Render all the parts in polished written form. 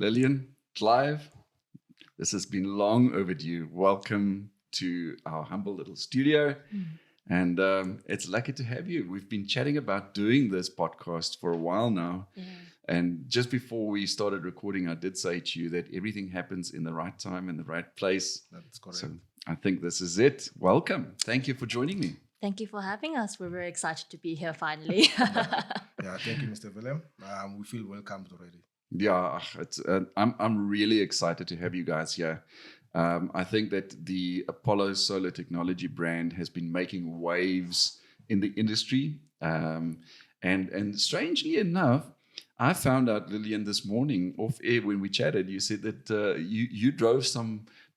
Lilian, Clive, this has been long overdue. Welcome to our humble little studio. And it's lucky to have you. We've been chatting about doing this podcast for a while now. Yeah. And just before we started recording, I did say to you that everything happens in the right time and the right place. That's correct. So I think this is it. Welcome. Thank you for joining me. Thank you for having us. We're very excited to be here finally. Yeah, thank you, Mr. Willem. We feel welcomed already. Yeah, I'm really excited to have you guys here. I think that the Apollo Solar Technology brand has been making waves in the industry. And strangely enough, I found out, Lilian, this morning off air when we chatted, you said that you drove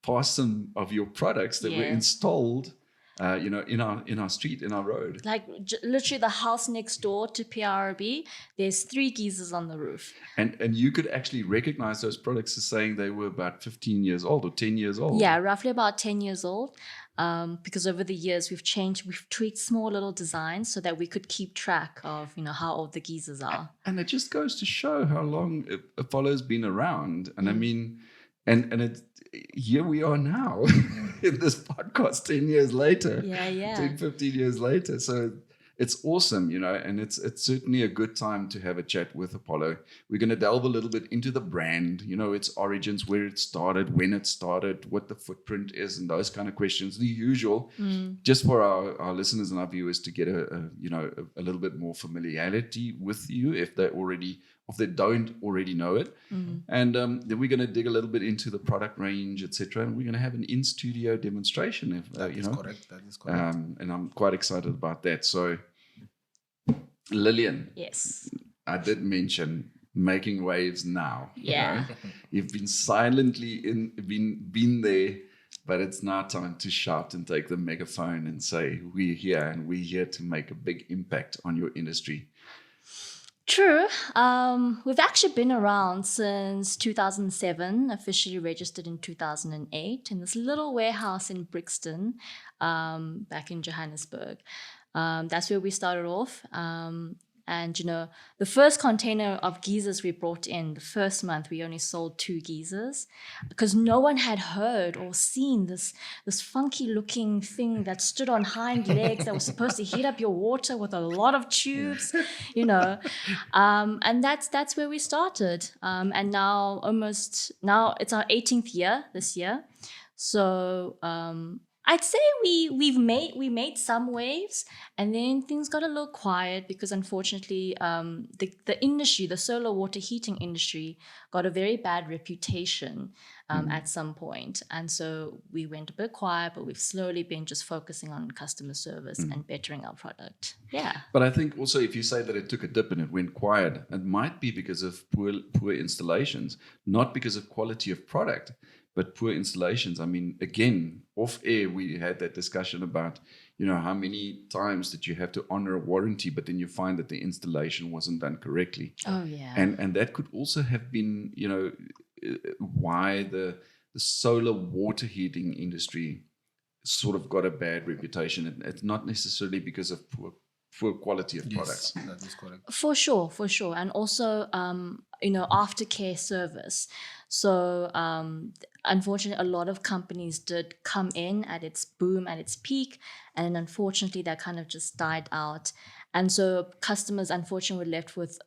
past some of your products that were installed in our street, in our road. Like literally the house next door to PIRB, there's 3 geysers on the roof. And you could actually recognize those products as saying they were about 15 years old or 10 years old. Yeah, roughly about 10 years old. Because over the years we've tweaked small little designs so that we could keep track of, how old the geysers are. And it just goes to show how long Apollo's been around. And I mean, and here we are now in this podcast 10 years later. Yeah. 10, 15 years later. So it's awesome, and it's certainly a good time to have a chat with Apollo. We're going to delve a little bit into the brand, its origins, where it started, when it started, what the footprint is, and those kind of questions. The usual, just for our listeners and our viewers to get a little bit more familiarity with you if they don't already know it. And then we're going to dig a little bit into the product range, etc. And we're going to have an in-studio demonstration. That is correct. And I'm quite excited about that. So, Lilian. Yes. I did mention making waves now. Yeah. You've been silently been there, but it's now time to shout and take the megaphone and say, we're here and we're here to make a big impact on your industry. True. We've actually been around since 2007, officially registered in 2008 in this little warehouse in Brixton, back in Johannesburg. That's where we started off. And, the first container of geysers we brought in, the first month, we only sold 2 geysers because no one had heard or seen this funky looking thing that stood on hind legs that was supposed to heat up your water with a lot of tubes, And that's where we started. And now it's our 18th year this year. So, I'd say we made some waves, and then things got a little quiet because unfortunately the industry, the solar water heating industry, got a very bad reputation at some point, and so we went a bit quiet. But we've slowly been just focusing on customer service and bettering our product. Yeah. But I think also if you say that it took a dip and it went quiet, it might be because of poor installations, not because of quality of product, but poor installations. I mean, again, off air, we had that discussion about, how many times that you have to honor a warranty, but then you find that the installation wasn't done correctly. Oh, yeah. And that could also have been, why the solar water heating industry sort of got a bad reputation. It's not necessarily because of poor quality of products. That is correct. For sure. And also, aftercare service. So, unfortunately, a lot of companies did come in at its boom, at its peak, and unfortunately, that kind of just died out. And so customers, unfortunately, were left with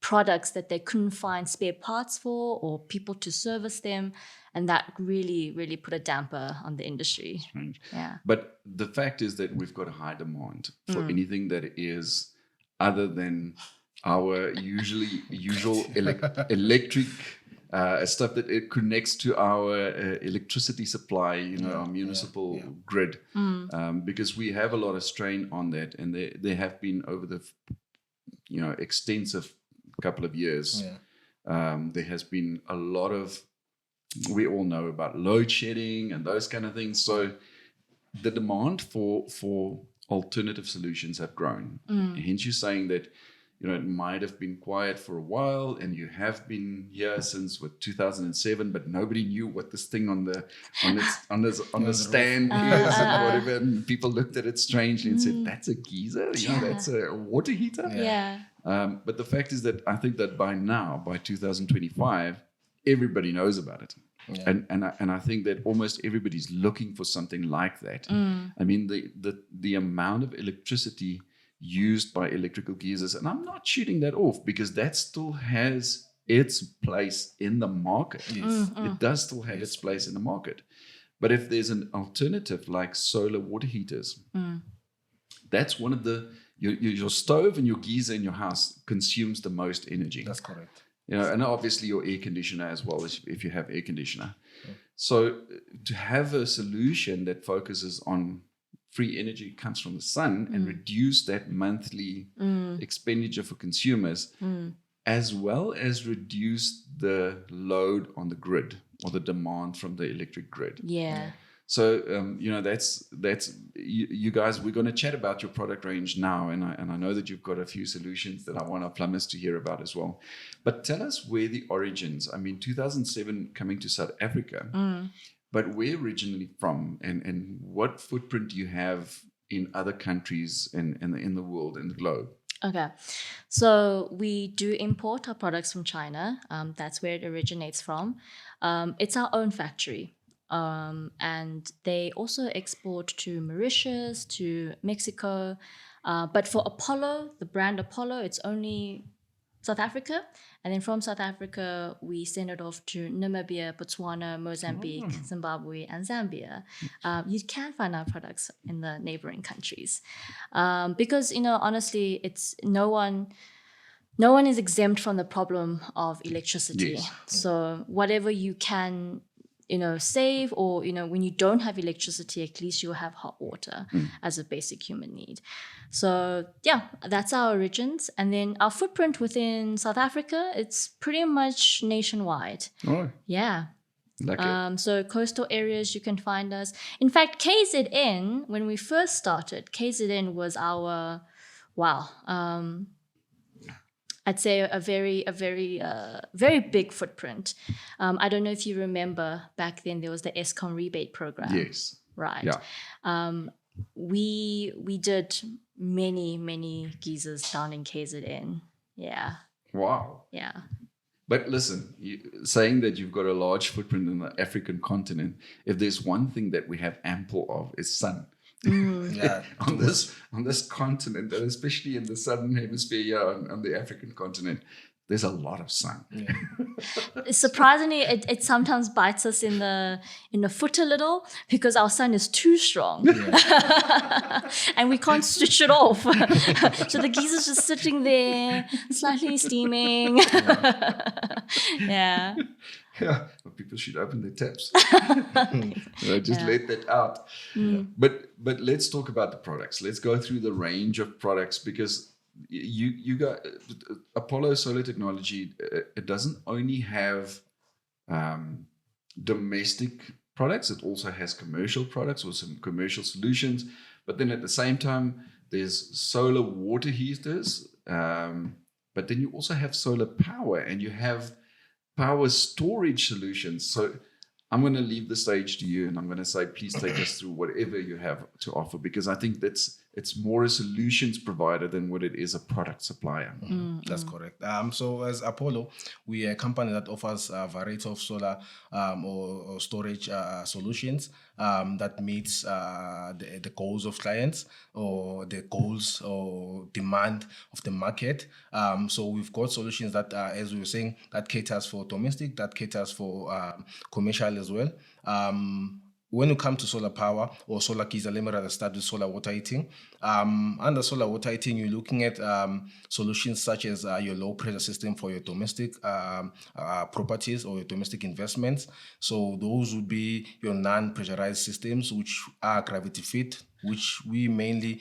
products that they couldn't find spare parts for or people to service them. And that really, really put a damper on the industry. Strange. Yeah. But the fact is that we've got a high demand for anything that is other than our usual electric stuff that it connects to our electricity supply, our municipal grid, because we have a lot of strain on that, and there have been over the extensive couple of years. There has been a lot of, we all know about load shedding and those kind of things. So the demand for alternative solutions have grown. Hence, you're saying that it might have been quiet for a while, and you have been here since 2007, but nobody knew what this thing on the stand is and whatever. And people looked at it strangely and said, "That's a geyser, that's a water heater." Yeah. But the fact is that I think that by now, by 2025, everybody knows about it. Yeah. And I think that almost everybody's looking for something like that. I mean, the amount of electricity used by electrical geysers, and I'm not shooting that off because that still has its place in the market. Yes. It does still have its place in the market. But if there's an alternative like solar water heaters, that's one of your stove and your geyser in your house consumes the most energy. That's correct. And obviously your air conditioner as well, if you have air conditioner. So to have a solution that focuses on free energy comes from the sun and reduce that monthly expenditure for consumers, as well as reduce the load on the grid or the demand from the electric grid. Yeah. So, that's you guys, we're going to chat about your product range now. And I know that you've got a few solutions that I want our plumbers to hear about as well. But tell us where the origins, 2007 coming to South Africa, but where originally from and what footprint do you have in other countries in the world, in the globe? Okay, so we do import our products from China. That's where it originates from. It's our own factory. And they also export to Mauritius, to Mexico. But for Apollo, the brand Apollo, it's only South Africa. And then from South Africa, we send it off to Namibia, Botswana, Mozambique, Zimbabwe, and Zambia. You can find our products in the neighboring countries. Because, honestly, it's no one is exempt from the problem of electricity. Yes. So whatever you can save, or when you don't have electricity, at least you'll have hot water as a basic human need. So yeah, that's our origins. And then our footprint within South Africa, it's pretty much nationwide. Oh, Yeah. lucky. So coastal areas, you can find us. In fact, KZN, when we first started, KZN was our I'd say a very big footprint. I don't know if you remember back then there was the Eskom rebate program. Yes. Right. Yeah. We did many geysers down in KZN. Yeah. Wow. Yeah. But listen, saying that you've got a large footprint in the African continent, if there's one thing that we have ample of, is sun. Yeah. on this continent, and especially in the southern hemisphere, on the African continent, there's a lot of sun. Yeah. Surprisingly, it sometimes bites us in the foot a little because our sun is too strong. And we can't switch it off. So the geezer's just sitting there, slightly steaming. Yeah. Yeah, well, people should open their taps. Just let that out. But let's talk about the products. Let's go through the range of products, because you got Apollo Solar Technology. It doesn't only have domestic products; it also has commercial products or some commercial solutions. But then at the same time, there's solar water heaters. But then you also have solar power, and you have power storage solutions. So I'm going to leave the stage to you, and I'm going to say, please take us through whatever you have to offer, because I think it's more a solutions provider than what it is a product supplier. That's correct. So as Apollo, we are a company that offers a variety of solar or storage solutions that meets the goals of clients, or the goals or demand of the market. So we've got solutions that, as we were saying, that caters for domestic, that caters for commercial as well. When you come to solar power or solar geyser, let me rather start with solar water heating. Under solar water heating, you're looking at solutions such as your low pressure system for your domestic properties or your domestic investments. So those would be your non-pressurized systems, which are gravity fed, which we mainly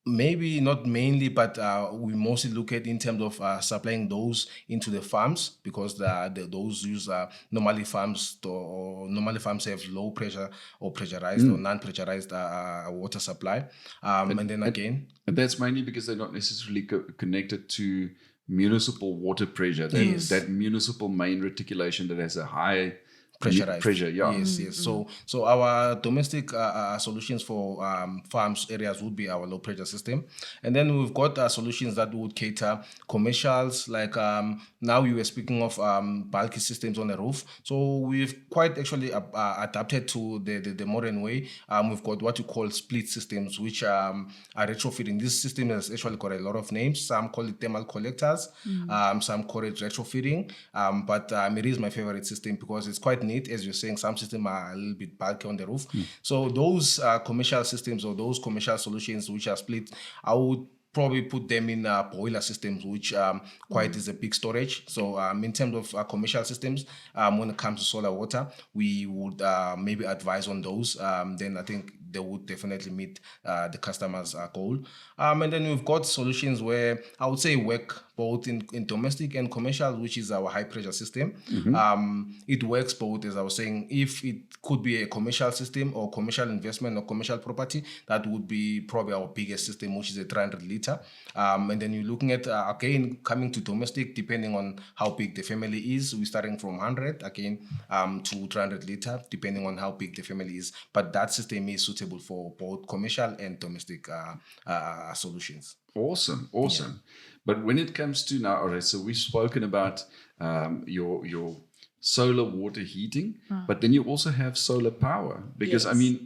maybe not mainly, but we mostly look at in terms of supplying those into the farms, because those use normally farms have low pressure or pressurized or non-pressurized water supply. And then again, and that's mainly because they're not necessarily connected to municipal water pressure. That municipal main reticulation that has a high pressurized. Pressure, yeah. Yes. So our domestic solutions for farms areas would be our low pressure system, and then we've got solutions that would cater commercials. Like now you were speaking of bulky systems on the roof. So we've quite actually adapted to the modern way. We've got what you call split systems, which are retrofitting. This system has actually got a lot of names. Some call it thermal collectors, some call it retrofitting. But it is my favorite system because it's quite neat. As you're saying, some systems are a little bit bulky on the roof. So those commercial systems or those commercial solutions which are split, I would probably put them in boiler systems, which quite is a big storage. So in terms of commercial systems, when it comes to solar water, we would maybe advise on those. Then I think they would definitely meet the customer's goal. And then we've got solutions where I would say work both in domestic and commercial, which is our high pressure system. It works both, as I was saying. If it could be a commercial system or commercial investment or commercial property, that would be probably our biggest system, which is a 300 liter. And then you're looking at, again, coming to domestic, depending on how big the family is. We're starting from 100, again, to 300 liter, depending on how big the family is. But that system is suitable for both commercial and domestic solutions. Awesome. But when it comes to now, all right, so we've spoken about your solar water heating, but then you also have solar power. Because, Yes. I mean,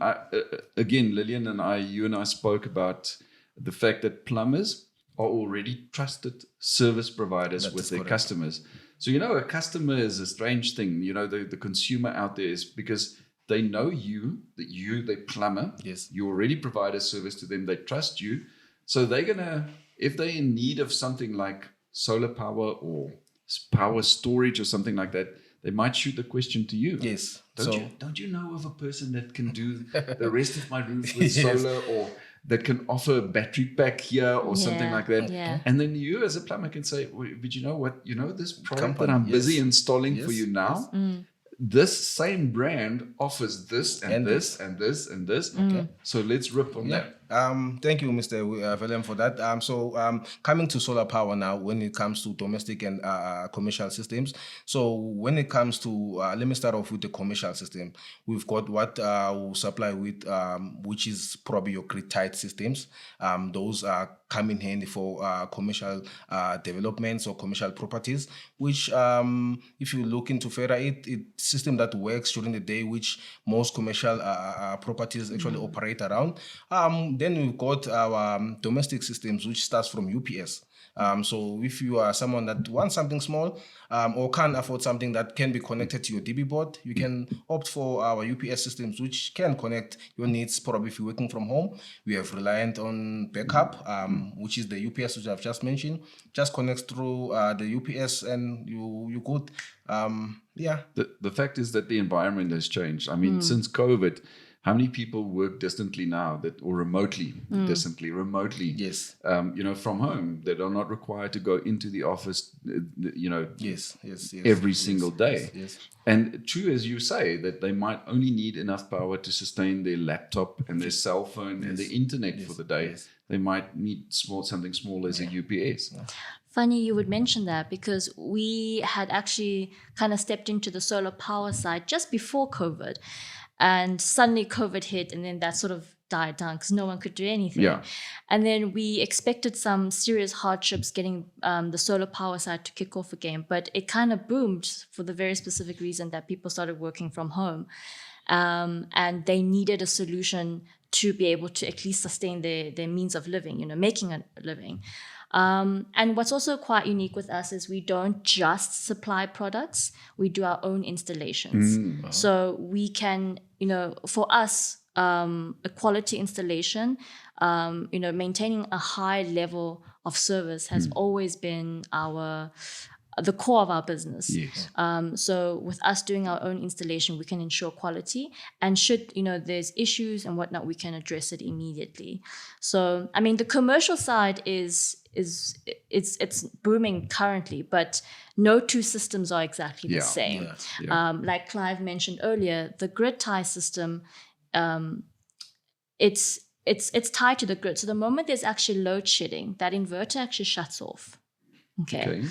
again, Lilian and you and I spoke about the fact that plumbers are already trusted service providers That with is their correct. customers. So, a customer is a strange thing. The consumer out there is because they know the plumber. Yes. You already provide a service to them. They trust you. So they're going to, if they're in need of something like solar power or power storage or something like that, they might shoot the question to you. Yes. Don't you know of a person that can do the rest of my roof with Yes. solar, or that can offer a battery pack here or something like that? Yeah. And then you as a plumber can say, well, but you know what? This product that Company, I'm busy yes. installing for Yes, you now, this same brand offers this and this and this and this. Okay. So let's rip on that. Thank you, Mr. Willem, for that. Coming to solar power now, when it comes to domestic and commercial systems. So when it comes to, let me start off with the commercial system. We've got what we supply with, which is probably your grid-tied systems. Those come in handy for commercial developments or commercial properties, which if you look into further, it's a system that works during the day, which most commercial properties actually operate around. Then we've got our domestic systems, which starts from UPS. So if you are someone that wants something small or can't afford something that can be connected to your DB board, you can opt for our UPS systems, which can connect your needs. Probably if you're working from home, we have reliant on backup, which is the UPS, which I've just mentioned. Just connects through the UPS and you good. The fact is that the environment has changed. I mean, since COVID, how many people work distantly now or remotely, Yes. From home, that are not required to go into the office, Yes. every single day. Yes. And true, as you say, that they might only need enough power to sustain their laptop and their cell phone and the internet for the day. Yes. They might need something small as a UPS. Funny you would mention that, because we had actually kind of stepped into the solar power side just before COVID. And suddenly COVID hit, and then that sort of died down because no one could do anything. Yeah. And then we expected some serious hardships getting the solar power side to kick off again. But it kind of boomed for the very specific reason that people started working from home. And they needed a solution to be able to at least sustain their means of living, making a living. And what's also quite unique with us is we don't just supply products, we do our own installations. So we can, for us, a quality installation, maintaining a high level of service has always been the core of our business. Yes. So with us doing our own installation, we can ensure quality, and should there's issues and whatnot, we can address it immediately. So I mean, the commercial side it's booming currently, but no two systems are exactly the same. Yeah. Like Clive mentioned earlier, the grid tie system, it's tied to the grid. So the moment there's actually load shedding, that inverter actually shuts off. Okay.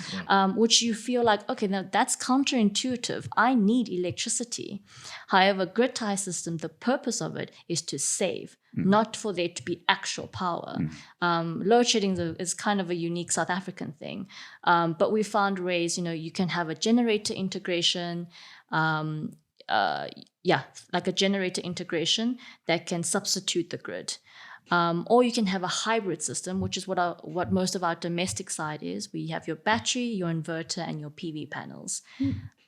Which you feel like, okay, now that's counterintuitive. I need electricity. However, grid tie system, the purpose of it is to save, not for there to be actual power. Load shedding is kind of a unique South African thing. But we found ways, you can have a generator integration, like a generator integration that can substitute the grid. Or you can have a hybrid system, which is what most of our domestic side is. We have your battery, your inverter, and your PV panels.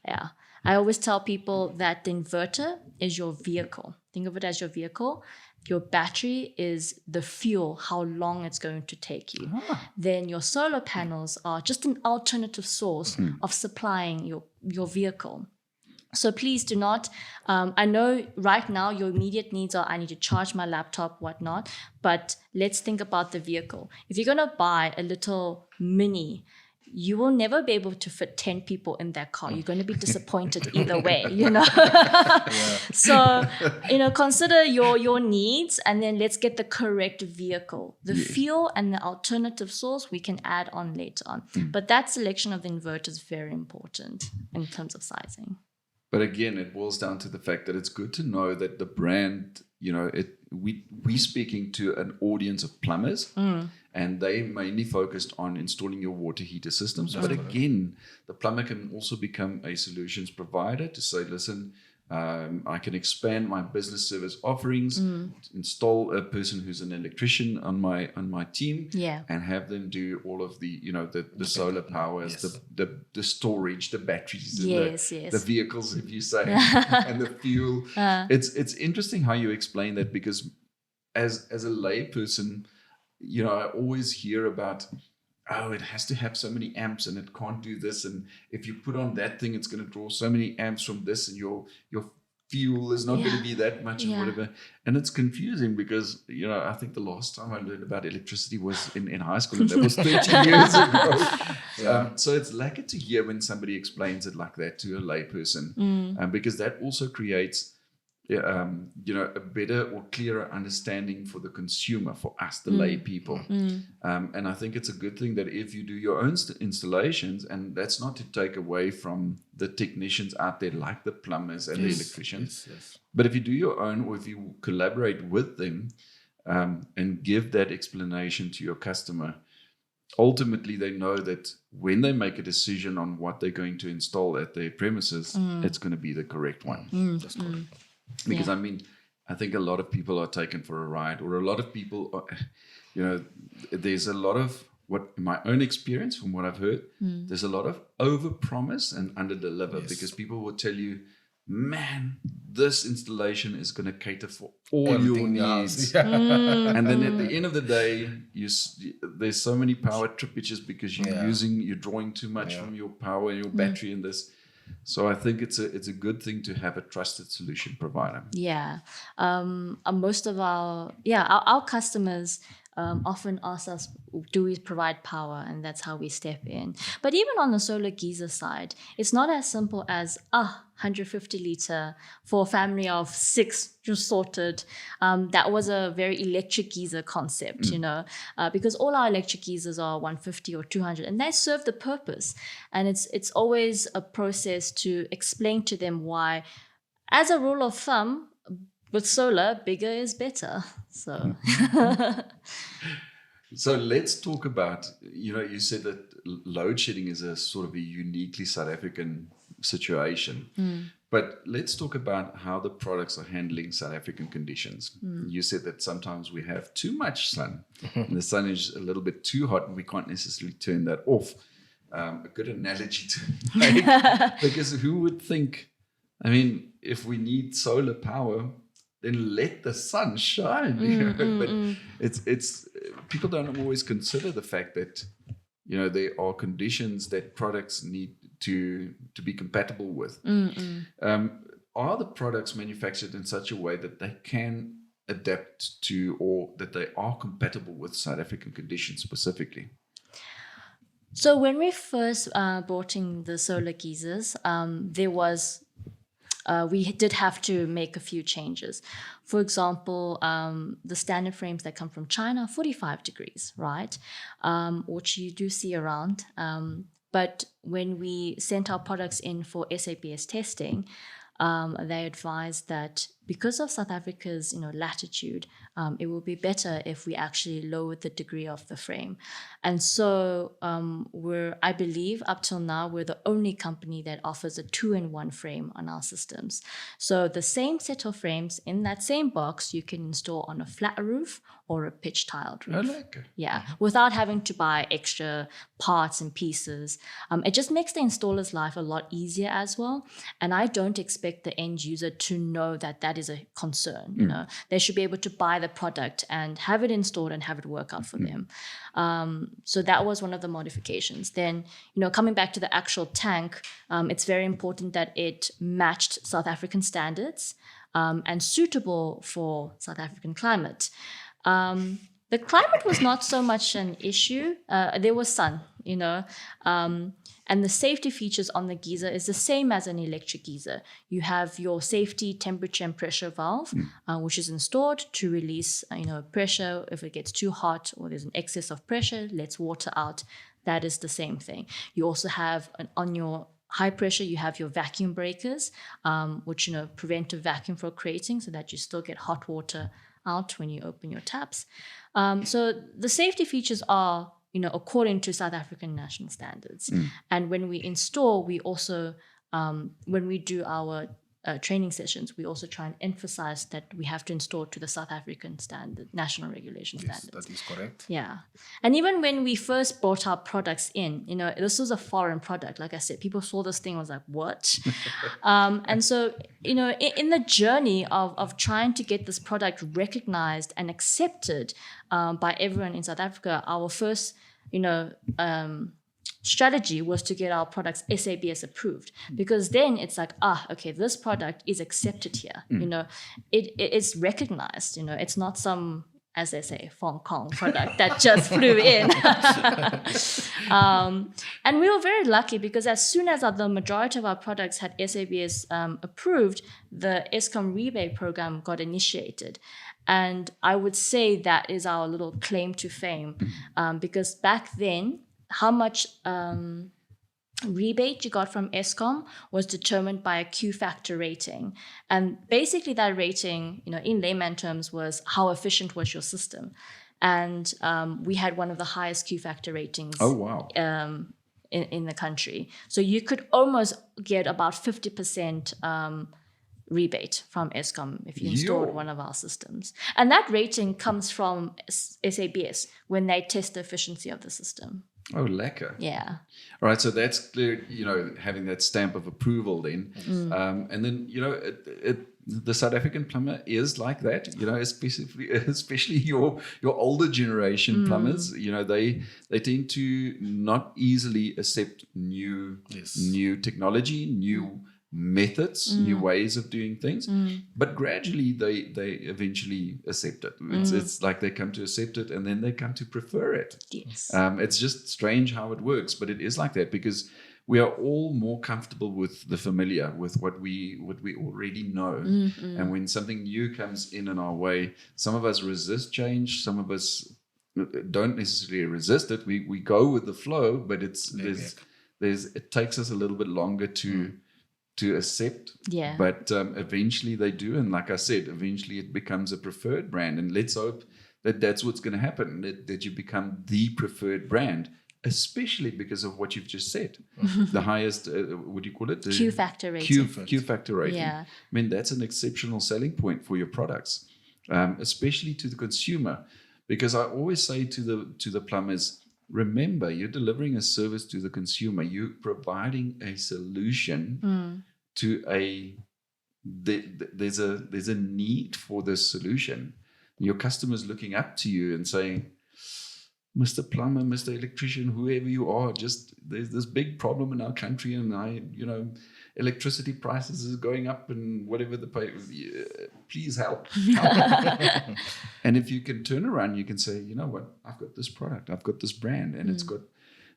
Yeah. I always tell people that the inverter is your vehicle. Think of it as your vehicle. Your battery is the fuel, how long it's going to take you. Then your solar panels are just an alternative source of supplying your vehicle. So please do not, I know right now your immediate needs are, I need to charge my laptop, whatnot, but let's think about the vehicle. If you're going to buy a little mini, you will never be able to fit 10 people in that car. You're going to be disappointed either way, So, consider your needs, and then let's get the correct vehicle. The fuel and the alternative source we can add on later on. But that selection of the inverter is very important in terms of sizing. But again, it boils down to the fact that it's good to know that the brand, we're speaking to an audience of plumbers, and they mainly focused on installing your water heater systems. But again, the plumber can also become a solutions provider to say, listen, I can expand my business service offerings, install a person who's an electrician on my team, and have them do all of the the solar powers, the storage, the batteries, the vehicles, if you say, and the fuel. It's interesting how you explain that, because as a lay person, I always hear about, it has to have so many amps and it can't do this, and if you put on that thing, it's going to draw so many amps from this, and your fuel is not going to be that much, and whatever. And it's confusing because I think the last time I learned about electricity was in high school, and that was 30 years ago. So it's lucky to hear when somebody explains it like that to a lay person, because that also creates a better or clearer understanding for the consumer, for us, the lay people. And I think it's a good thing that if you do your own installations, and that's not to take away from the technicians out there like the plumbers and the electricians, but if you do your own, or if you collaborate with them and give that explanation to your customer, ultimately they know that when they make a decision on what they're going to install at their premises, it's going to be the correct one. That's correct. Because I think a lot of people are taken for a ride, or a lot of people are, there's a lot of, what in my own experience, from what I've heard, there's a lot of over-promise and under-deliver, because people will tell you, man, this installation is going to cater for all your needs. And then at the end of the day, there's so many power trippages because you're drawing too much from your power and your battery and this. So I think it's a good thing to have a trusted solution provider. Most of our customers often ask us, do we provide power? And that's how we step in. But even on the solar geyser side, it's not as simple as 150 liter for a family of 6, just sorted. That was a very electric geyser concept, because all our electric geysers are 150 or 200, and they serve the purpose. And it's always a process to explain to them why, as a rule of thumb, with solar, bigger is better. So, so let's talk about, you said that load shedding is a sort of a uniquely South African situation. But let's talk about how the products are handling South African conditions. You said that sometimes we have too much sun, and the sun is a little bit too hot, and we can't necessarily turn that off. A good analogy to make, because who would think, if we need solar power, then let the sun shine. But it's people don't always consider the fact that there are conditions that products need to be compatible with. Are the products manufactured in such a way that they can adapt to, or that they are compatible with South African conditions specifically? So when we first brought in the solar geysers, there was we did have to make a few changes. For example, the standard frames that come from China are 45 degrees, right? Which you do see around. But when we sent our products in for SABS testing, they advised that because of South Africa's latitude, it will be better if we actually lowered the degree of the frame. And so I believe up till now, we're the only company that offers a 2-in-1 frame on our systems. So the same set of frames in that same box, you can install on a flat roof or a pitch tiled roof. I like it. Yeah, without having to buy extra parts and pieces. It just makes the installer's life a lot easier as well. And I don't expect the end user to know that is a concern. They should be able to buy the product and have it installed and have it work out for them. So that was one of the modifications. Then, coming back to the actual tank, it's very important that it matched South African standards and suitable for South African climate. The climate was not so much an issue. There was sun, and the safety features on the geyser is the same as an electric geyser. You have your safety temperature and pressure valve, which is installed to release, pressure if it gets too hot or there's an excess of pressure, lets water out. That is the same thing. You also have on your high pressure, you have your vacuum breakers, which prevent a vacuum from creating so that you still get hot water out when you open your taps. So the safety features are, according to South African national standards. And when we install, we also, when we do our training sessions, we also try and emphasize that we have to install to the South African standard, national regulation standards. That is correct. Yeah. And even when we first brought our products in, this was a foreign product. Like I said, people saw this thing, was like, what? And so, in the journey of trying to get this product recognized and accepted by everyone in South Africa, our first, strategy was to get our products SABS approved, because then it's like, okay, this product is accepted here. It's recognized. It's not some, as they say, Hong Kong product that just flew in. And we were very lucky because as soon as the majority of our products had SABS approved, the Eskom rebate program got initiated. And I would say that is our little claim to fame, because back then, how much rebate you got from Eskom was determined by a Q factor rating. And basically that rating, in layman terms, was how efficient was your system. And we had one of the highest Q factor ratings in the country. So you could almost get about 50% rebate from Eskom if you installed one of our systems. And that rating comes from SABS when they test the efficiency of the system. Oh, lekker. Yeah. All right, so that's clear, having that stamp of approval then. And then, the South African plumber is like that, especially your older generation plumbers, they tend to not easily accept new technology, new methods, new ways of doing things, but gradually they eventually accept it. It's like they come to accept it and then they come to prefer it. Yes. It's just strange how it works, but it is like that because we are all more comfortable with the familiar, with what we already know. And when something new comes in our way, some of us resist change, some of us don't necessarily resist it. We go with the flow, but it takes us a little bit longer to accept, but eventually they do, and like I said, eventually it becomes a preferred brand, and let's hope that that's what's going to happen, that you become the preferred brand, especially because of what you've just said, the highest, what do you call it? The Q factor rating. Q factor rating. Yeah. I mean, that's an exceptional selling point for your products, especially to the consumer, because I always say to the plumbers, remember, you're delivering a service to the consumer. You're providing a solution to there's a need for this solution. Your customer's looking up to you and saying, Mr. Plumber, Mr. Electrician, whoever you are, just there's this big problem in our country, and electricity prices is going up and whatever please help. And if you can turn around, you can say, you know what, I've got this product, I've got this brand, and it's got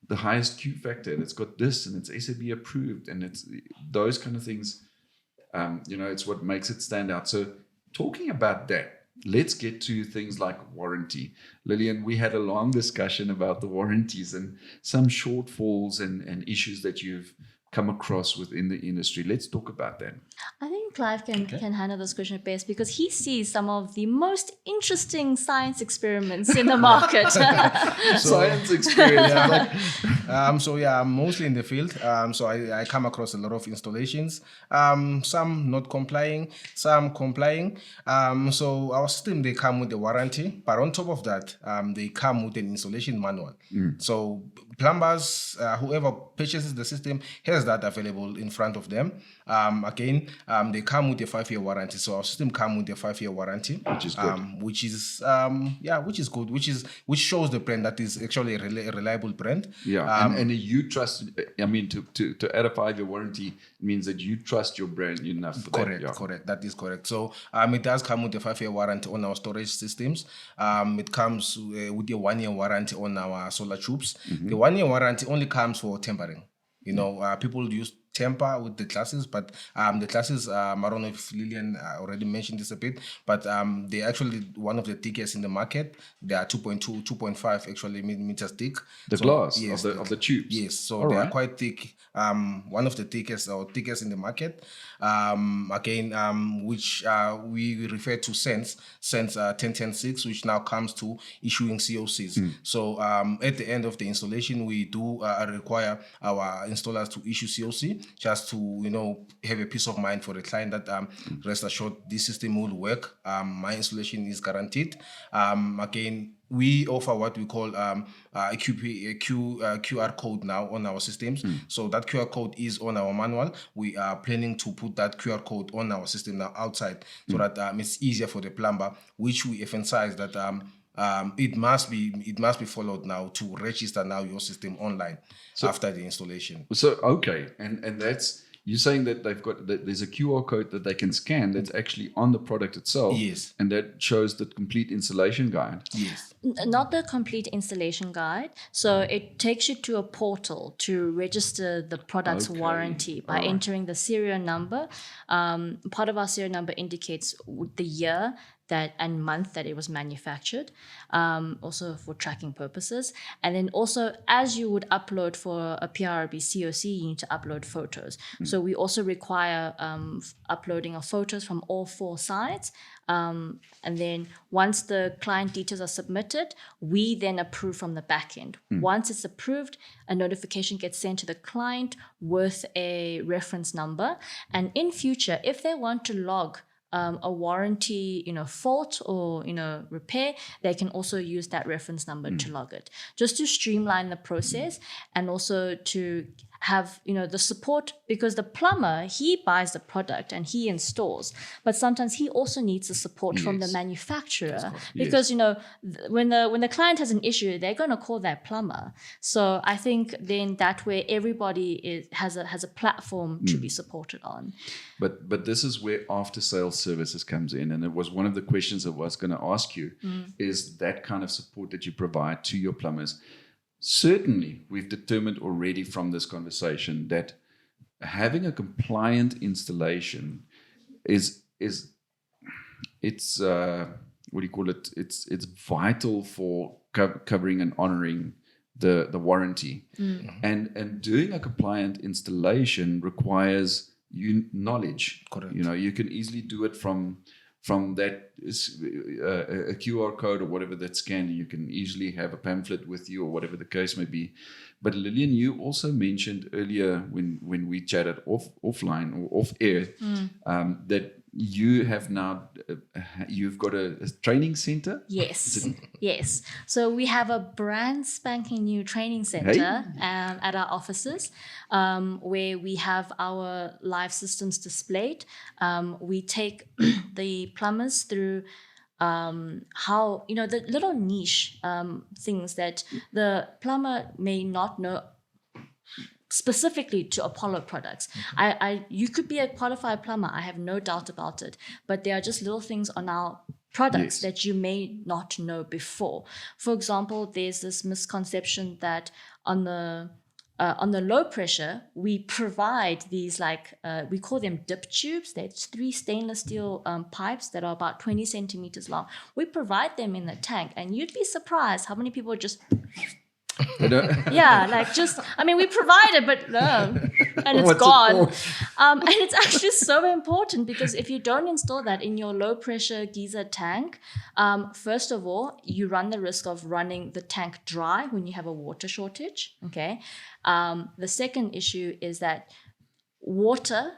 the highest Q factor, and it's got this, and it's SAB approved, and it's those kind of things. It's what makes it stand out. So talking about that, let's get to things like warranty. Lilian, we had a long discussion about the warranties and some shortfalls and issues that you've come across within the industry. Let's talk about that. I think Clive can handle this question best because he sees some of the most interesting science experiments in the market. Science experience. I'm mostly in the field. So I come across a lot of installations. Some not complying, some complying. So our system, they come with a warranty, but on top of that, they come with an installation manual. So plumbers, whoever purchases the system has that available in front of them. They come with a 5-year warranty. So our system come with a 5-year warranty, which is good. Which is good. Which shows the brand that is actually a reliable brand. Yeah, and you trust. I mean, to add a 5-year warranty means that you trust your brand enough. For correct, that. Yeah. Correct. That is correct. So it does come with a 5-year warranty on our storage systems. It comes with a 1-year warranty on our solar tubes. The 1-year warranty only comes for tempering. People use temper with the classes, but the classes, I don't know if Lilian already mentioned this a bit, but they're actually one of the thickest in the market. They are 2.2, 2.5 actually meters thick. The glass of the tubes. Yes, so they are quite thick. One of the thickest in the market. Which we refer to Sense 1010.6, which now comes to issuing COCs. So at the end of the installation, we do require our installers to issue COC just to have a peace of mind for the client that rest assured this system will work. My installation is guaranteed. We offer what we call a QR code now on our systems. So that QR code is on our manual. We are planning to put that QR code on our system now outside so that it's easier for the plumber, which we emphasize that it must be followed now to register now your system online after the installation. So okay, and that's. You're saying that there's a QR code that they can scan that's actually on the product itself. Yes. And that shows the complete installation guide. Yes. Not the complete installation guide. So it takes you to a portal to register the product's warranty by entering the serial number. Part of our serial number indicates the year and month that it was manufactured, also for tracking purposes. And then also, as you would upload for a PIRB COC, you need to upload photos. So we also require uploading of photos from all 4 sides. And then once the client details are submitted, we then approve from the back end. Once it's approved, a notification gets sent to the client with a reference number. And in future, if they want to log a warranty, fault or, repair, they can also use that reference number to log it, just to streamline the process and also to have, the support, because the plumber, he buys the product and he installs, but sometimes he also needs the support from the manufacturer because, when the client has an issue, they're going to call that plumber. So I think then that way everybody has a platform to be supported on. But this is where after sales services comes in, and it was one of the questions I was going to ask you, is that kind of support that you provide to your plumbers. Certainly, we've determined already from this conversation that having a compliant installation is it's what do you call it? It's vital for covering and honoring the warranty, and doing a compliant installation requires knowledge. Correct. You can easily do it from that a QR code or whatever that's scanned. You can easily have a pamphlet with you or whatever the case may be. But Lilian, you also mentioned earlier when we chatted offline or off air that you have now you've got a training center. Yes. So we have a brand spanking new training center at our offices, where we have our live systems displayed. We take the plumbers through how, the little niche things that the plumber may not know specifically to Apollo products. You could be a qualified plumber, I have no doubt about it, but there are just little things on our products that you may not know before. For example, there's this misconception that on the on the low pressure, we provide these we call them dip tubes. There's 3 stainless steel pipes that are about 20 centimeters long. We provide them in the tank, and you'd be surprised how many people just we provide it, but no, and it's gone. And it's actually so important because if you don't install that in your low pressure geyser tank, first of all, you run the risk of running the tank dry when you have a water shortage. Okay. The second issue is that water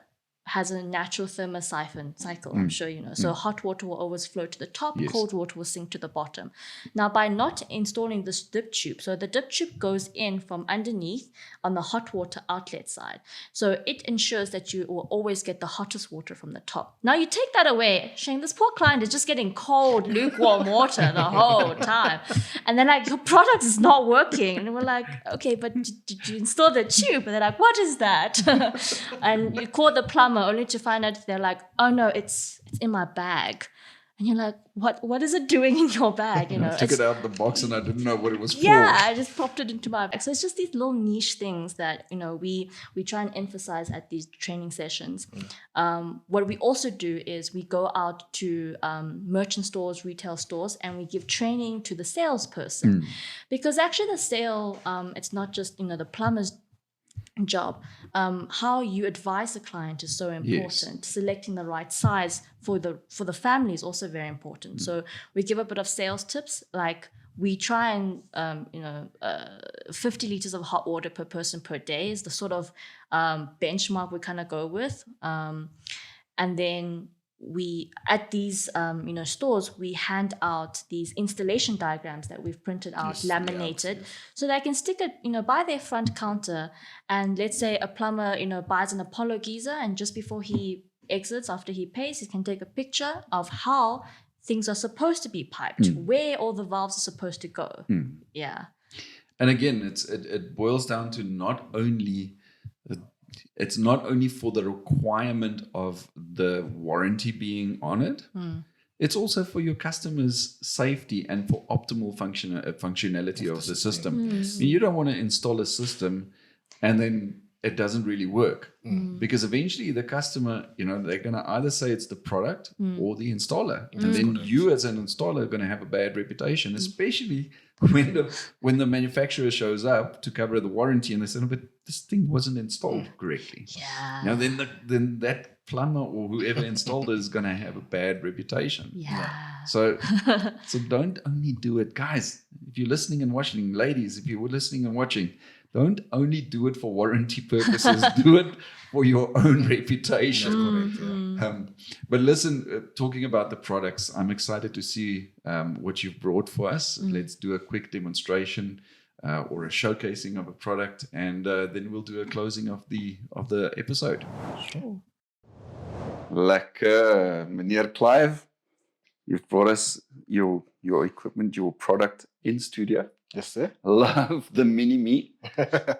has a natural thermosiphon cycle, I'm sure you know. So hot water will always flow to the top, cold water will sink to the bottom. Now, by not installing this dip tube, so the dip tube goes in from underneath on the hot water outlet side. So it ensures that you will always get the hottest water from the top. Now, you take that away, Shane, this poor client is just getting cold, lukewarm water the whole time. And then your product is not working. And we're like, okay, but did you install the tube? And they're like, what is that? And you call the plumber only to find out they're like, oh no, it's in my bag. And you're like, what is it doing in your bag? You know, I took it out of the box and I didn't know what it was for. Yeah, I just popped it into my bag. So it's just these little niche things that, we try and emphasize at these training sessions. What we also do is we go out to merchant stores, retail stores, and we give training to the salesperson. Because actually the sale, it's not just, the plumber's job. How you advise the client is so important. Yes. Selecting the right size for the family is also very important. So we give a bit of sales tips, like we try and 50 liters of hot water per person per day is the sort of benchmark we kind of go with, and then we at these stores we hand out these installation diagrams that we've printed out, laminated, so they can stick it by their front counter. And let's say a plumber buys an Apollo geyser, and just before he exits, after he pays, he can take a picture of how things are supposed to be piped, where all the valves are supposed to go. Yeah. And again, it boils down to it's not only for the requirement of the warranty being on it, it's also for your customers' safety and for optimal functionality of the system. I mean, you don't want to install a system and then it doesn't really work, because eventually the customer, they're going to either say it's the product or the installer. And then you as an installer are going to have a bad reputation, especially when the manufacturer shows up to cover the warranty and they say, no, but this thing wasn't installed correctly. Yeah. Then that plumber or whoever installed it is going to have a bad reputation. Yeah. So don't only do it, guys. If you're listening and watching, ladies, if you were listening and watching, don't only do it for warranty purposes. Do it for your own reputation. But listen, talking about the products, I'm excited to see what you've brought for us. Let's do a quick demonstration or a showcasing of a product, and then we'll do a closing of the episode. Sure. Lekker, meneer Clive. You've brought us your equipment, your product in studio. Yes, sir. Love the mini me.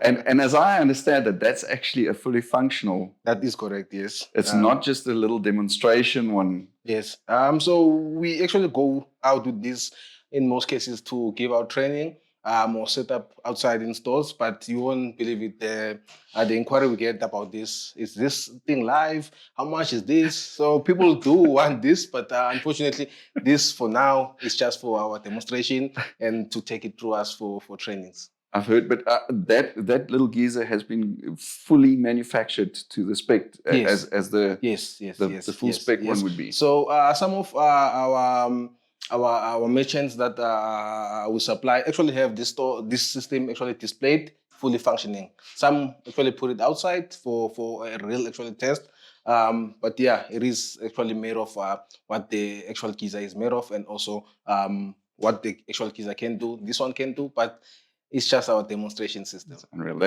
and as I understand it, that's actually a fully functional. That is correct, yes. It's not just a little demonstration one. Yes. So we actually go out with this in most cases to give out training or set up outside in stores, but you won't believe it. The inquiry we get about this, is this thing live? How much is this? So people do want this, but unfortunately, this for now is just for our demonstration and to take it through us for trainings. I've heard, but that little geyser has been fully manufactured to the spec, yes. as the the full spec one would be. So some of our merchants that we supply actually have this system actually displayed fully functioning. Some actually put it outside for a real actually test. But yeah, it is actually made of what the actual geyser is made of, and also what the actual geyser can do. This one can do, but it's just our demonstration system. That's unreal.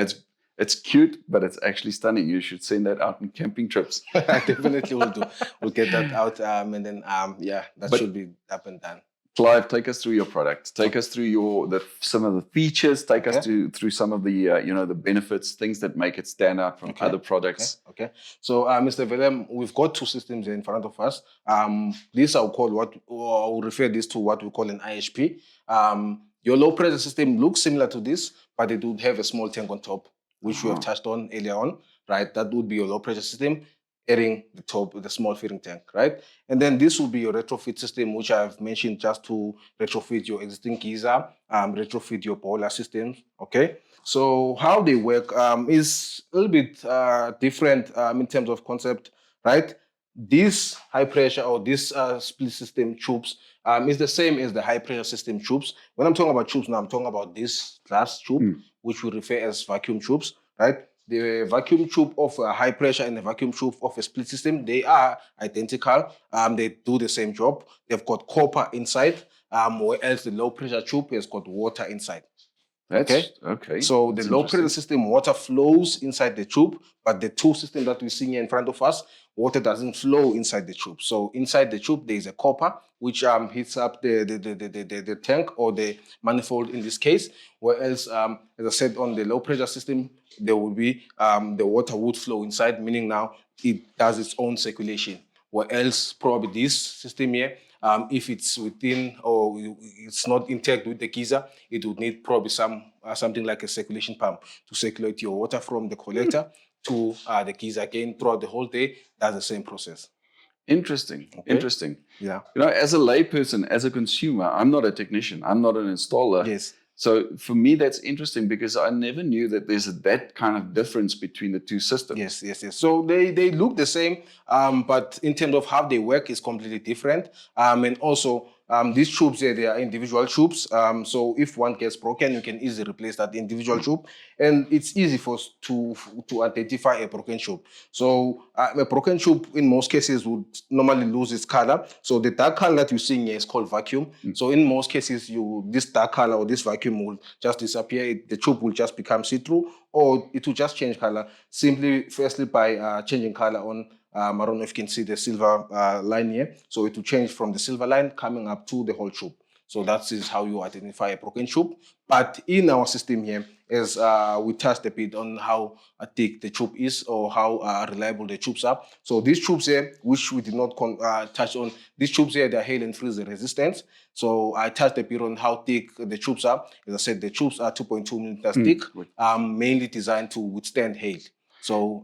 It's cute, but it's actually stunning. You should send that out on camping trips. Definitely will do. We'll get that out, and then should be up and done. Clive, take us through your product. Take us through some of the features. Take us through some of the the benefits, things that make it stand out from other products. Okay. So, Mr. Willem, we've got two systems in front of us. These I'll refer this to what we call an IHP. Your low pressure system looks similar to this, but it would have a small tank on top. which we have touched on earlier on, right? That would be your low pressure system, adding the top with the small filling tank, right? And then this will be your retrofit system, which I've mentioned just to retrofit your existing geyser, retrofit your boiler systems, okay? So how they work is a little bit different in terms of concept, right? This high pressure or this split system tubes is the same as the high pressure system tubes. When I'm talking about tubes now, I'm talking about this glass tube, which we refer as vacuum tubes, right? The vacuum tube of a high pressure and the vacuum tube of a split system, they are identical. They do the same job. They've got copper inside, whereas the low pressure tube has got water inside. Okay. So That's the low pressure system, water flows inside the tube, but the two systems that we see here in front of us, water doesn't flow inside the tube. So inside the tube, there is a copper which heats up the tank or the manifold in this case. Whereas, as I said, on the low pressure system, there will be the water would flow inside, meaning now it does its own circulation. Whereas probably this system here, if it's within or it's not intact with the geyser, it would need probably something like a circulation pump to circulate your water from the collector to the geyser again throughout the whole day. That's the same process. Interesting. Yeah. As a layperson, as a consumer, I'm not a technician. I'm not an installer. Yes. So for me, that's interesting because I never knew that there's that kind of difference between the two systems. Yes. So they look the same, but in terms of how they work is completely different. And also these tubes here, they are individual tubes. So if one gets broken, you can easily replace that individual tube. And it's easy for us to identify a broken tube. So a broken tube in most cases would normally lose its color. So the dark color that you're seeing here is called vacuum. So in most cases, this dark color or this vacuum will just disappear. The tube will just become see-through, or it will just change color simply, firstly, by changing color on I don't know if you can see the silver line here. So it will change from the silver line coming up to the whole tube. So that is how you identify a broken tube. But in our system here, as we touched a bit on how thick the tube is or how reliable the tubes are. So these tubes here, which we did not touch on, these tubes here, they're hail and freeze resistant. So I touched a bit on how thick the tubes are. As I said, the tubes are 2.2 millimeters thick, mainly designed to withstand hail. So,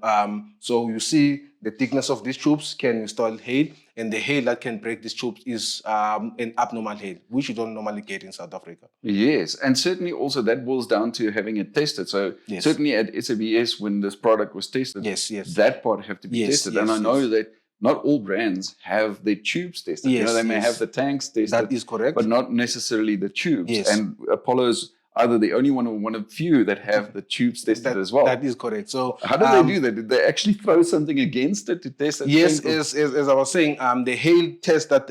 so you see the thickness of these tubes can withstand hail, and the hail that can break these tubes is an abnormal hail, which you don't normally get in South Africa. Yes, and certainly also that boils down to having it tested. So certainly at SABS, when this product was tested, that part have to be tested. And I know that not all brands have their tubes tested. They may have the tanks tested. That is correct. But not necessarily the tubes. And Apollo's either the only one or one of few that have the tubes tested as well. That is correct. So how do they do that? Did they actually throw something against it to test it? Yes, as I was saying, the hail test that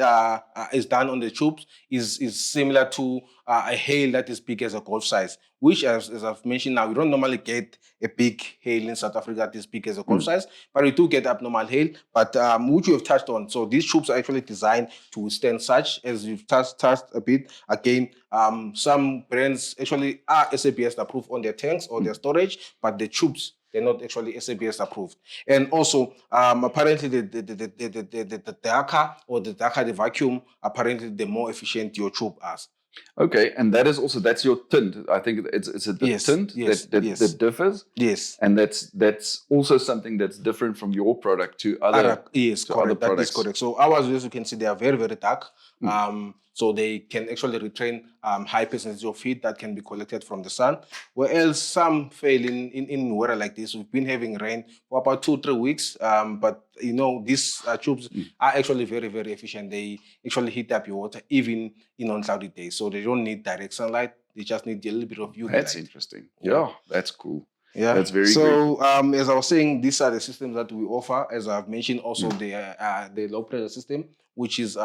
is done on the tubes is similar to a hail that is big as a golf size, which, as I've mentioned now, we don't normally get a big hail in South Africa that is big as a golf size, but we do get abnormal hail, but which we have touched on. So these tubes are actually designed to withstand such, as we've touched a bit. Again, some brands actually are SABS approved on their tanks or their storage, but the tubes, they're not actually SABS approved. And also, apparently, the darker the vacuum, apparently, the more efficient your tube is. Okay, and that is also, that's your tint. I think it's a tint that differs. Yes. And that's also something that's different from your product to other correct. Other that is correct. So ours, as you can see, they are very, very dark. So they can actually retain high percentage of heat that can be collected from the sun. Whereas some fail in weather like this. We've been having rain for about 2-3 weeks. But these tubes are actually very, very efficient. They actually heat up your water even in uncloudy days. So they don't need direct sunlight. They just need a little bit of UV That's light. Interesting. Yeah, that's cool. Yeah, that's very so great. As I was saying, these are the systems that we offer. As I've mentioned, also the low pressure system, which is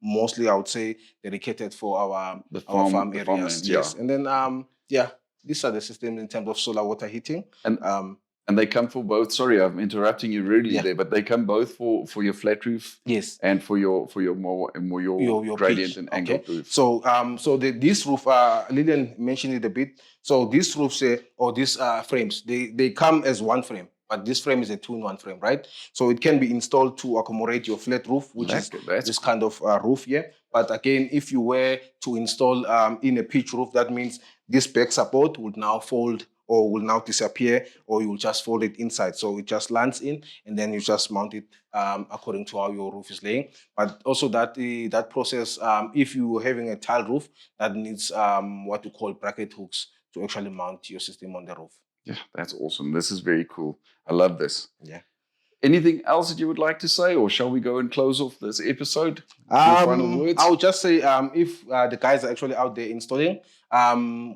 mostly, I would say, dedicated for our farm areas. Yes, and then these are the systems in terms of solar water heating. And they come for both. Sorry, I'm interrupting you really there, but they come both for your flat roof, and for your more your gradient pitch. and angle roof. So this roof, Lilian mentioned it a bit. So these roofs or these frames, they come as one frame, but this frame is a 2-in-1 frame, right? So it can be installed to accommodate your flat roof, which is this kind of roof here. But again, if you were to install in a pitch roof, that means this back support would now fold or will now disappear, or you will just fold it inside. So it just lands in, and then you just mount it according to how your roof is laying. But also that process, if you're having a tile roof, that needs what we call bracket hooks to actually mount your system on the roof. Yeah, that's awesome. This is very cool. I love this. Yeah. Anything else that you would like to say, or shall we go and close off this episode? Your final words? I would just say, if the guys are actually out there installing,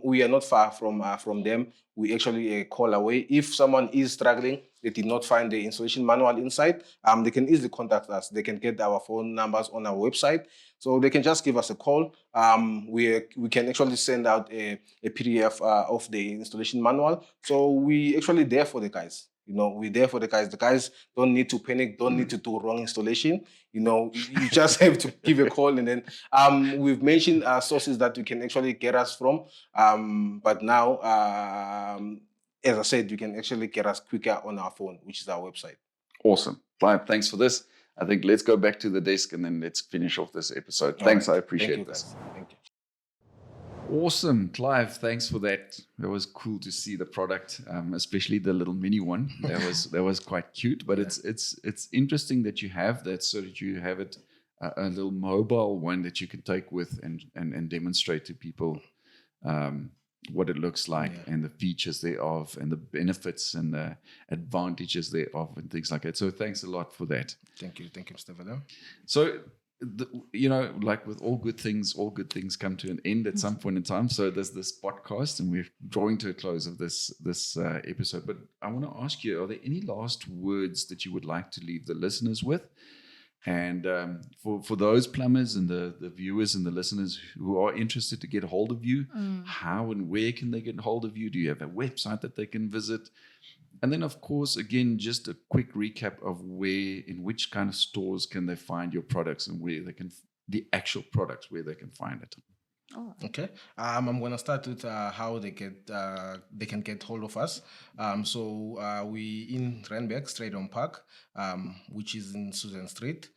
we are not far from them. We actually a call away. If someone is struggling, they did not find the installation manual inside, they can easily contact us. They can get our phone numbers on our website, so they can just give us a call. We can actually send out a PDF of the installation manual. So we actually there for the guys. We're there for the guys. The guys don't need to panic, don't need to do wrong installation. You just have to give a call, and then we've mentioned sources that you can actually get us from. But now, as I said, you can actually get us quicker on our phone, which is our website. Awesome. Clive, thanks for this. I think let's go back to the desk and then let's finish off this episode. Thanks, right. I appreciate this. Guys. Thank you. Awesome, Clive. Thanks for that. It was cool to see the product, especially the little mini one. That was quite cute. But it's interesting that you have that, so that you have it a little mobile one that you can take with and demonstrate to people what it looks like and the features thereof and the benefits and the advantages thereof and things like that. So thanks a lot for that. Thank you, Mr. Willem. So. Like with all good things come to an end at some point in time. So there's this podcast, and we're drawing to a close of this episode. But I want to ask you: are there any last words that you would like to leave the listeners with? And for those plumbers and the viewers and the listeners who are interested to get a hold of you, how and where can they get a hold of you? Do you have a website that they can visit? And then, of course, again, just a quick recap of in which kind of stores can they find your products, and where they can, the actual products, where they can find it. Oh. Okay. I'm gonna start with how they can get hold of us. So we in Randburg, Stradon Park, which is in Susan Street.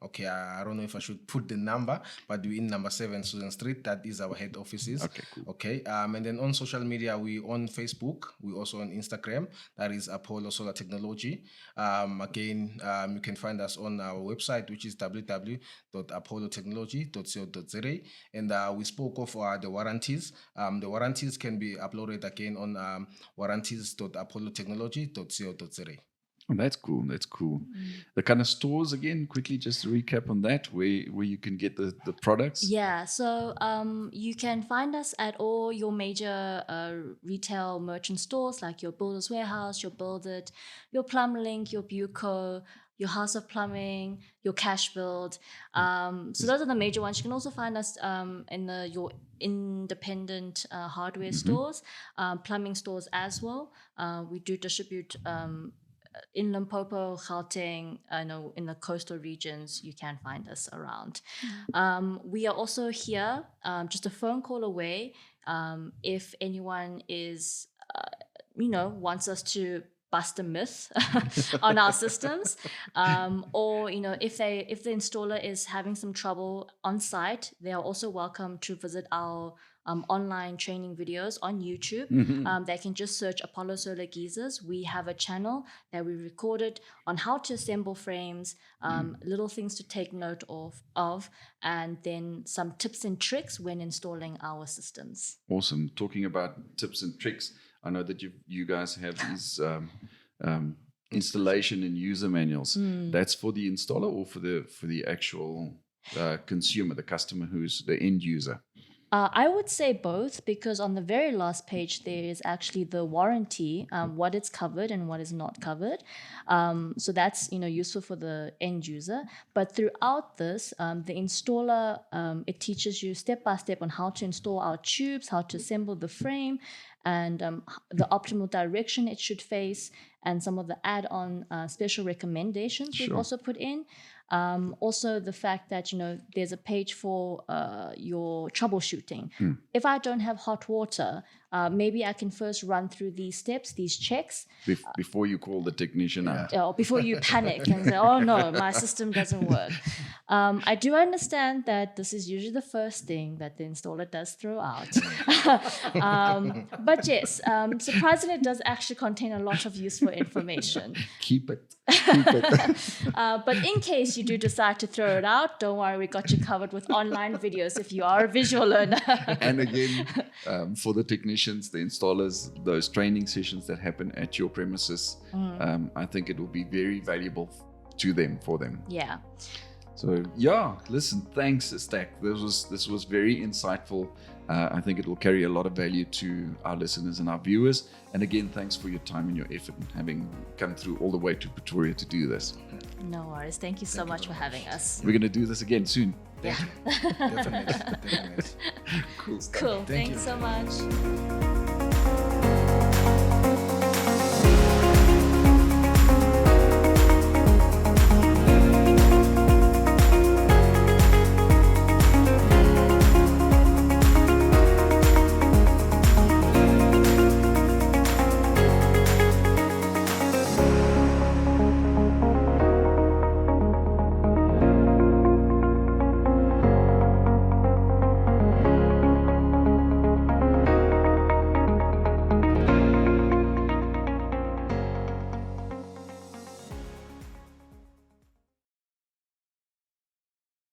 Okay, I don't know if I should put the number, but we're in number 7 Susan Street. That is our head offices. Okay, cool. Okay, and then on social media, we on Facebook. We also on Instagram. That is Apollo Solar Technology. Again, you can find us on our website, which is www.apollotechnology.co.za. And we spoke of the warranties. The warranties can be uploaded again on warranties.apollotechnology.co.za. Oh, that's cool. That's cool. The kind of stores, again, quickly just to recap on that, where you can get the products. Yeah, so you can find us at all your major retail merchant stores, like your Builder's Warehouse, your Build It, your Plumlink, your Buco, your House of Plumbing, your Cash Build. So those are the major ones. You can also find us in your independent hardware stores, plumbing stores as well. We do distribute in Limpopo, Gauteng, in the coastal regions, you can find us around. We are also here, just a phone call away. If anyone is, wants us to bust a myth on our systems, or if the installer is having some trouble on site, they are also welcome to visit our online training videos on YouTube. They can just search Apollo Solar Geysers. We have a channel that we recorded on how to assemble frames, little things to take note of, and then some tips and tricks when installing our systems. Awesome. Talking about tips and tricks, I know that you guys have these installation and user manuals. That's for the installer or for the actual consumer, the customer who's the end user? I would say both, because on the very last page there is actually the warranty, what is covered and what is not covered. So that's useful for the end user. But throughout this, the installer, it teaches you step by step on how to install our tubes, how to assemble the frame, and the optimal direction it should face, and some of the add-on special recommendations we've also put in. Also, the fact that there's a page for your troubleshooting. If I don't have hot water, maybe I can first run through these steps, these checks, Before you call the technician out. or before you panic and say, oh no, my system doesn't work. I do understand that this is usually the first thing that the installer does throw out. But yes, surprisingly, it does actually contain a lot of useful information. Keep it. Keep it. But in case you do decide to throw it out, don't worry, we got you covered with online videos if you are a visual learner. And again, for the technicians, the installers, those training sessions that happen at your premises, I think it will be very valuable for them. Yeah. So yeah, listen, thanks, Stack. This was very insightful. I think it will carry a lot of value to our listeners and our viewers. And again, thanks for your time and your effort in having come through all the way to Pretoria to do this. No worries. Thank you so much for having us. We're going to do this again soon. Definitely. Cool stuff. Cool. Thanks so much.